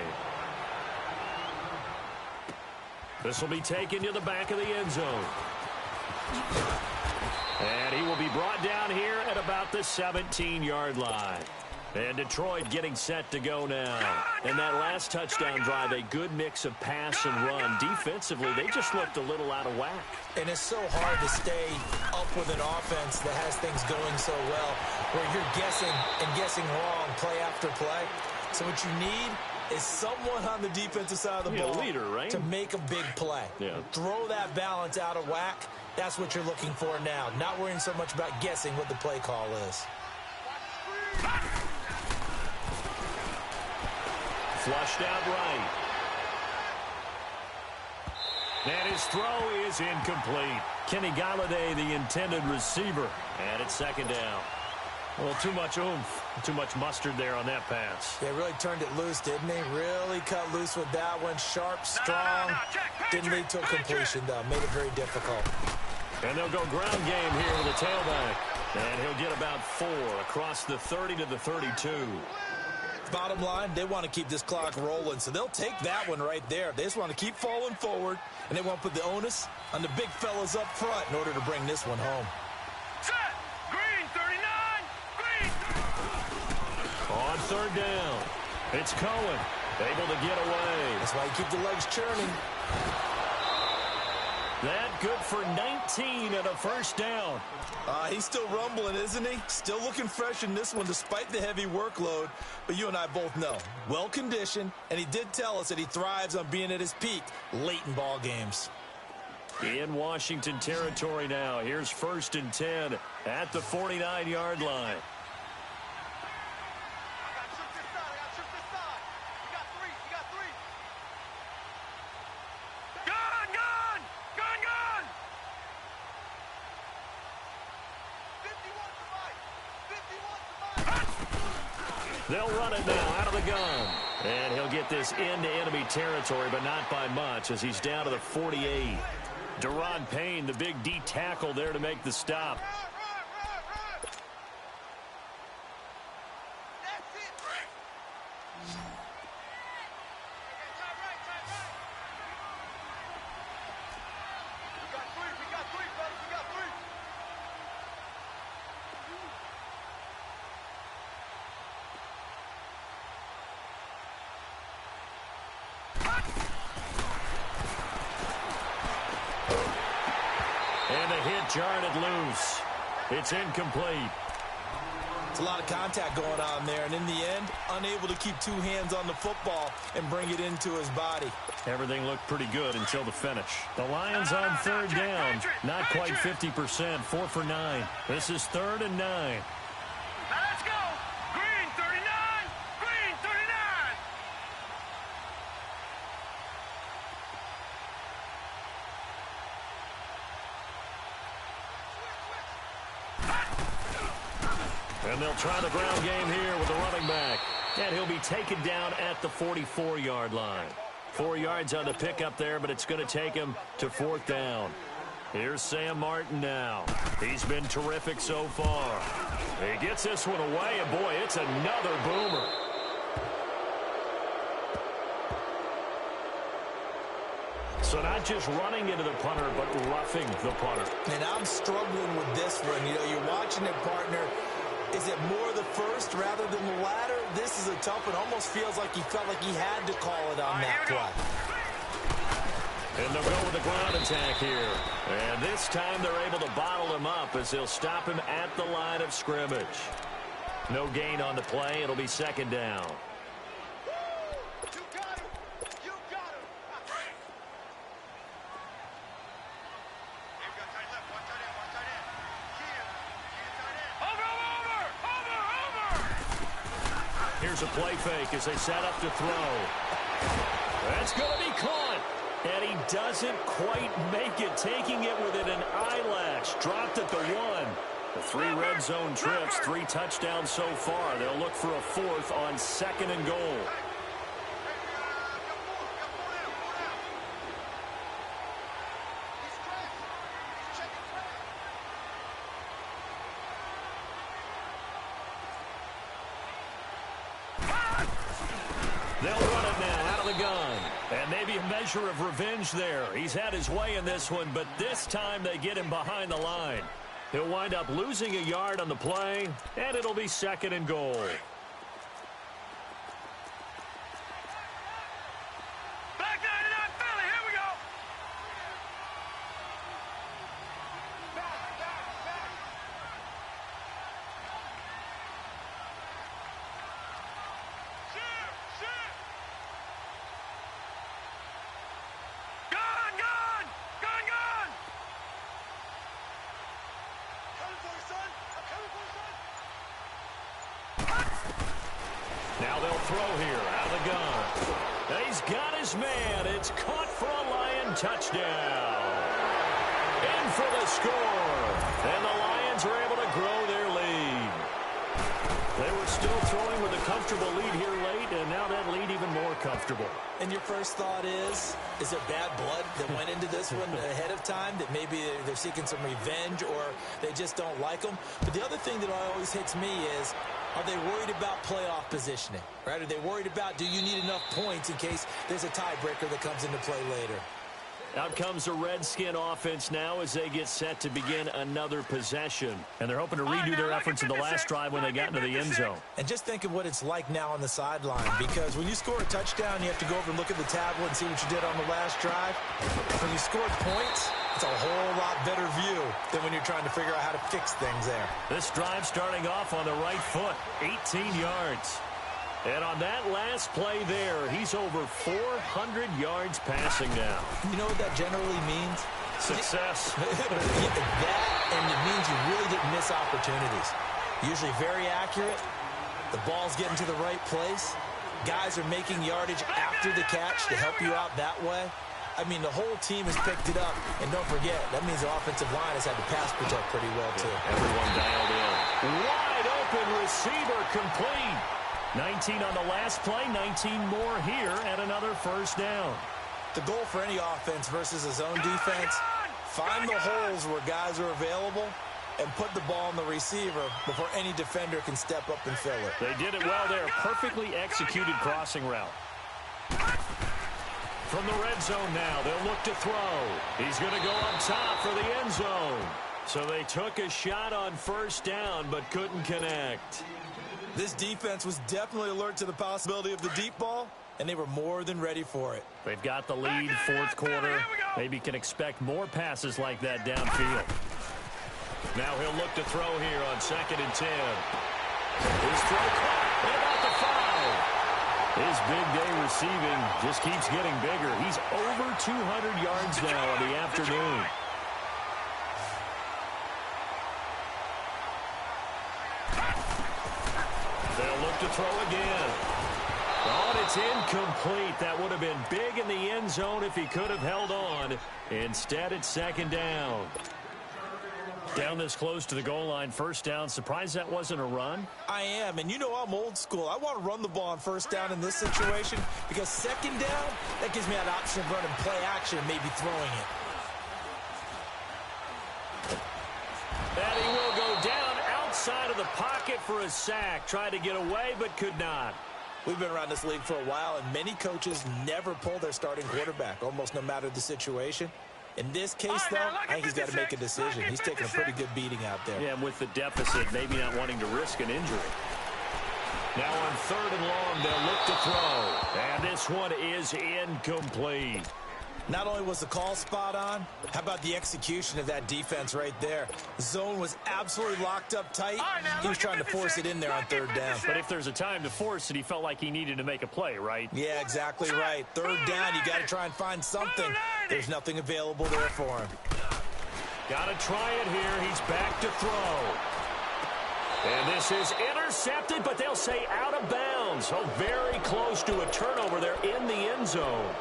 This will be taken to the back of the end zone. And he will be brought down here at about the 17-yard line. And Detroit getting set to go now. And that last touchdown drive, a good mix of pass and run. Defensively, they just looked a little out of whack. And it's so hard to stay up with an offense that has things going so well, where you're guessing and guessing wrong play after play. So what you need is someone on the defensive side of the ball leader, right? to make a big play. Yeah. Throw that balance out of whack. That's what you're looking for now. Not worrying so much about guessing what the play call is. Flushed out right. And his throw is incomplete. Kenny Galladay, the intended receiver. And it's second down. Well, too much oomph, too much mustard there on that pass. Yeah, really turned it loose, didn't he? Really cut loose with that one. Sharp, strong. Didn't lead to a completion, though. Made it very difficult. And they'll go ground game here with a tailback. And he'll get about 4 across the 30 to the 32. Bottom line, they want to keep this clock rolling, so they'll take that one right there. They just want to keep falling forward, and they want to put the onus on the big fellas up front in order to bring this one home. Set. Green, 39. Green. On third down, it's Cohen, able to get away. That's why you keep the legs churning. That good for 19 and a first down. He's still rumbling, isn't he? Still looking fresh in this one despite the heavy workload. But you and I both know, well-conditioned, and he did tell us that he thrives on being at his peak late in ball games. In Washington territory now. Here's 1st and 10 at the 49-yard line. They'll run it now out of the gun. And he'll get this into enemy territory, but not by much as he's down to the 48. Deron Payne, the big D tackle there to make the stop. And the hit jarred loose. It's incomplete. It's a lot of contact going on there, and in the end, unable to keep 2 hands on the football and bring it into his body. Everything looked pretty good until the finish. The Lions on third down. Not quite 50%, 4 for 9. This is 3rd and 9. Now let's go. Green, 39. Green, 39. And they'll try the ground game here with the running back. And he'll be taken down at the 44-yard line. 4 yards on the pickup there, but it's going to take him to 4th down. Here's Sam Martin now. He's been terrific so far. He gets this one away, and boy, it's another boomer. So not just running into the punter, but roughing the punter. And I'm struggling with this one. You know, you're watching it, partner. Is it more the first rather than the latter? This is a tough one. Almost feels like he felt like he had to call it on that play. And they'll go with the ground attack here. And this time they're able to bottle him up as they'll stop him at the line of scrimmage. No gain on the play. It'll be 2nd down. Here's a play fake as they set up to throw. That's going to be caught. And he doesn't quite make it, taking it within an eyelash. Dropped at the 1. The 3 red zone trips, 3 touchdowns so far. They'll look for a 4th on 2nd and goal. They'll run it now out of the gun. And maybe a measure of revenge there. He's had his way in this one, but this time they get him behind the line. He'll wind up losing a yard on the play, and it'll be 2nd and goal. Back 99 Philly, here we go. Now they'll throw here out of the gun. He's got his man. It's caught for a Lion touchdown. In for the score. And the Lions are able to grow their lead. They were still throwing with a comfortable lead here late, and now that lead even more comfortable. And your first thought is there bad blood that went into this one ahead of time, that maybe they're seeking some revenge or they just don't like them? But the other thing that always hits me is, are they worried about playoff positioning, right? Are they worried about, do you need enough points in case there's a tiebreaker that comes into play later? Out comes the Redskin offense now as they get set to begin another possession. And they're hoping to redo their efforts in the last drive when they got into the end zone. And just think of what it's like now on the sideline, because when you score a touchdown, you have to go over and look at the tablet and see what you did on the last drive. When you scored points, it's a whole lot better view than when you're trying to figure out how to fix things there. This drive starting off on the right foot, 18 yards. And on that last play there, he's over 400 yards passing now. You know what that generally means? Success. That, and it means you really didn't miss opportunities. Usually very accurate. The ball's getting to the right place. Guys are making yardage after the catch to help you out that way. I mean, the whole team has picked it up. And don't forget, that means the offensive line has had to pass protect pretty well, too. Everyone dialed in. Wide open receiver complete. 19 on the last play, 19 more here, and another first down. The goal for any offense versus a zone defense, find the holes where guys are available and put the ball on the receiver before any defender can step up and fill it. They did it well there. Perfectly executed crossing route. From the red zone now, they'll look to throw. He's going to go up top for the end zone. So they took a shot on first down but couldn't connect. This defense was definitely alert to the possibility of the deep ball, and they were more than ready for it. They've got the lead, fourth quarter. Maybe can expect more passes like that downfield. Now he'll look to throw here on 2nd and 10. His throw caught. What about the 5? His big day receiving just keeps getting bigger. He's over 200 yards now in the afternoon. To throw again. Oh, and it's incomplete. That would have been big in the end zone if he could have held on. Instead, it's 2nd down. Down this close to the goal line, first down. Surprised that wasn't a run? I am, and you know I'm old school. I want to run the ball on first down in this situation because 2nd down, that gives me that option of running play action and maybe throwing it. And he will go down outside of the pocket for a sack. Tried to get away, but could not. We've been around this league for a while, and many coaches never pull their starting quarterback, almost no matter the situation. In this case, though, I think he's got to make a decision. He's taking a pretty good beating out there. Yeah, and with the deficit, maybe not wanting to risk an injury. Now on 3rd and long, they'll look to throw. And this one is incomplete. Not only was the call spot on, how about the execution of that defense right there? The zone was absolutely locked up tight. He was trying to force it in there on 3rd down. But if there's a time to force it, he felt like he needed to make a play, right? Yeah, exactly right. 3rd down, you got to try and find something. There's nothing available there for him. Got to try it here. He's back to throw. And this is intercepted, but they'll say out of bounds. So very close to a turnover there in the end zone.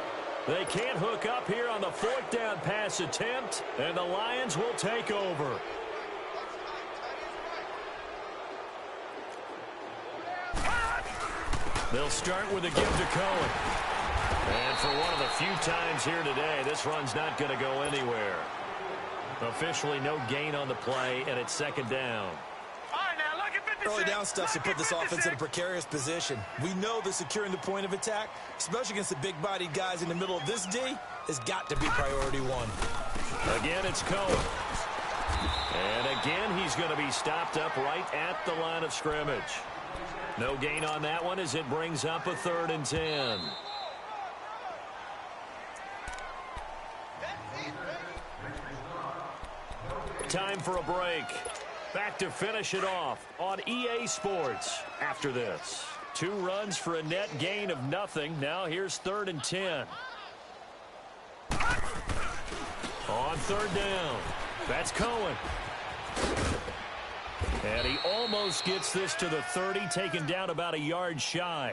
They can't hook up here on the 4th down pass attempt, and the Lions will take over. They'll start with a give to Cohen. And for one of the few times here today, this run's not going to go anywhere. Officially no gain on the play, and it's 2nd down. Early down stuff to put this offense in a precarious position. We know that securing the point of attack, especially against the big-bodied guys in the middle of this D, has got to be priority one. Again, it's Cohen. And again, he's going to be stopped up right at the line of scrimmage. No gain on that one as it brings up a 3rd and 10. Time for a break. Back to finish it off on EA Sports after this. 2 runs for a net gain of nothing. Now here's 3rd and 10. On 3rd down. That's Cohen. And he almost gets this to the 30, taken down about a yard shy.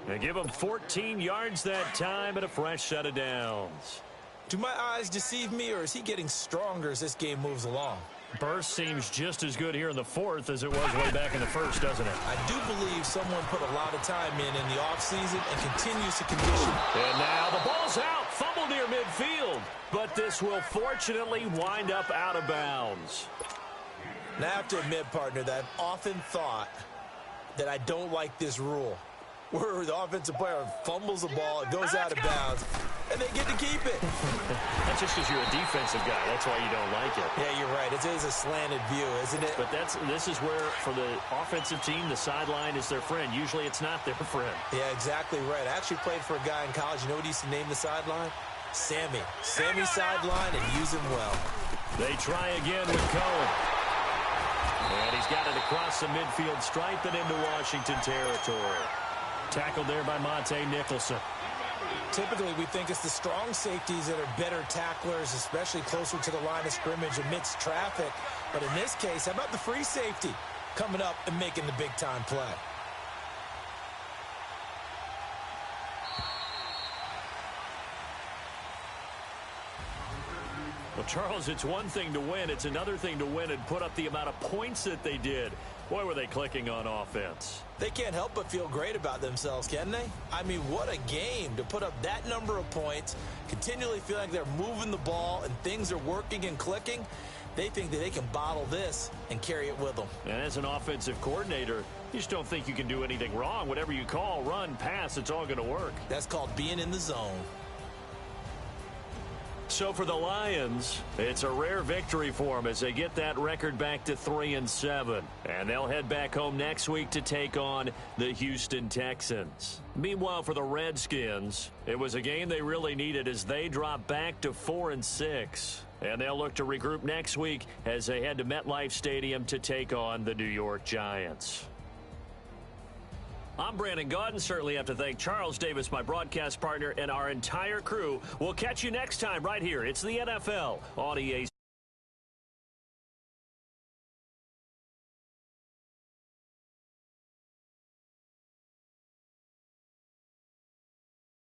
They give him 14 yards that time and a fresh set of downs. Do my eyes deceive me, or is he getting stronger as this game moves along? Burst seems just as good here in the fourth as it was way back in the first, doesn't it? I do believe someone put a lot of time in the offseason and continues to condition. And now the ball's out. Fumble near midfield. But this will fortunately wind up out of bounds. Now, I have to admit, partner, that I've often thought that I don't like this rule, where the offensive player fumbles the ball, it goes out of bounds, and they get to keep it. That's just because you're a defensive guy. That's why you don't like it. Yeah, you're right. It is a slanted view, isn't it? But this is where, for the offensive team, the sideline is their friend. Usually it's not their friend. Yeah, exactly right. I actually played for a guy in college. You know what he used to name the sideline? Sammy. Sammy sideline, and use him well. They try again with Cohen. And he's got it across the midfield stripe and into Washington territory. Tackled there by Monte Nicholson. Typically, we think it's the strong safeties that are better tacklers, especially closer to the line of scrimmage amidst traffic. But in this case, how about the free safety coming up and making the big-time play? Well, Charles, it's one thing to win. It's another thing to win and put up the amount of points that they did. Boy, were they clicking on offense. They can't help but feel great about themselves, can they? I mean, what a game to put up that number of points, continually feel like they're moving the ball and things are working and clicking. They think that they can bottle this and carry it with them. And as an offensive coordinator, you just don't think you can do anything wrong. Whatever you call, run, pass, it's all going to work. That's called being in the zone. So for the Lions, it's a rare victory for them as they get that record back to 3-7. And they'll head back home next week to take on the Houston Texans. Meanwhile, for the Redskins, it was a game they really needed as they drop back to 4-6. And they'll look to regroup next week as they head to MetLife Stadium to take on the New York Giants. I'm Brandon Gaudin. Certainly have to thank Charles Davis, my broadcast partner, and our entire crew. We'll catch you next time right here. It's the NFL on EA.